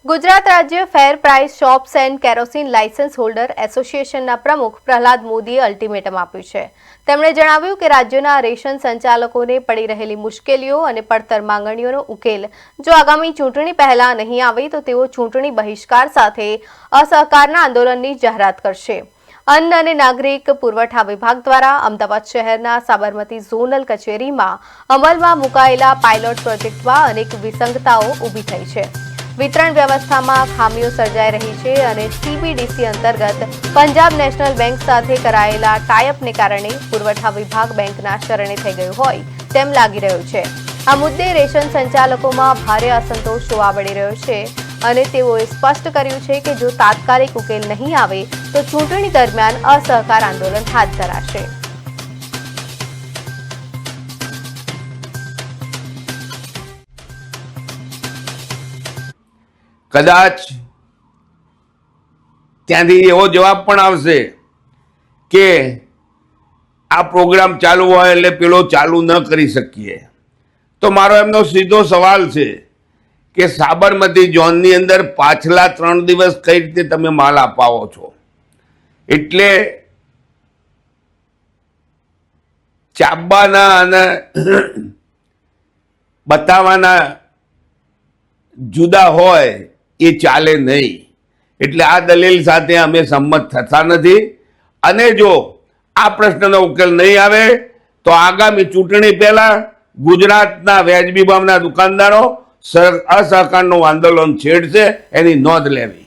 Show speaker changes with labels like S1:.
S1: ગુજરાત રાજ્ય ફેર price shops and kerosene licence holder એસોસિએશનના પ્રમુખ પ્રહલાદ મોદીએ અલ્ટિમેટમ આપ્યું છે। તેમણે જણાવ્યું કે રાજ્યના રેશન સંચાલકોને પડી રહેલી મુશ્કેલીઓ અને પડતર માંગણીઓનો ઉકેલ જો આગામી ચૂંટણી પહેલા નહીં આવે તો તેઓ ચૂંટણી બહિષ્કાર સાથે અસહકારના આંદોલનની જાહેરાત કરશે। અન્ન અને નાગરિક પુરવઠા વિભાગ દ્વારા અમદાવાદ શહેરના સાબરમતી ઝોનલ કચેરીમાં અમલમાં મુકાયેલા પાયલોટ પ્રોજેક્ટમાં અનેક વિસંગતાઓ ઊભી થઈ છે। વિતરણ વ્યવસ્થામાં ખામીઓ સર્જાઈ રહી છે અને સીબીડીસી અંતર્ગત પંજાબ નેશનલ બેંક સાથે કરાયેલા ટાઈઅપને કારણે પુરવઠા વિભાગ બેંકના શરણે થઈ ગયું હોય તેમ લાગી રહ્યું છે। આ મુદ્દે રેશન સંચાલકોમાં ભારે અસંતોષ જોવા મળી રહ્યો છે અને તેઓએ સ્પષ્ટ કર્યું છે કે જો તાત્કાલિક ઉકેલ નહીં આવે તો ચૂંટણી દરમિયાન અસહકાર આંદોલન હાથ ધરાશે।
S2: કદાચ ત્યાંથી એવો જવાબ પણ આવશે કે આ પ્રોગ્રામ ચાલુ હોય એટલે પેલો ચાલુ ન કરી શકીએ। તો મારો એમનો સીધો સવાલ છે કે સાબરમતી ઝોનની અંદર પાછલા 3 દિવસ કઈ રીતે તમે માલ અપાવો છો? એટલે ચાબવાના અને બતાવવાના જુદા હોય એ ચાલે નહીં। એટલે આ દલીલ સાથે અમે સંમત થતા નથી અને જો આ પ્રશ્નનો ઉકેલ નહીં આવે તો આગામી ચૂંટણી પહેલા ગુજરાતના વ્યાજબી ભાવના દુકાનદારો અસહકારનું આંદોલન છેડશે, એની નોંધ લેવી।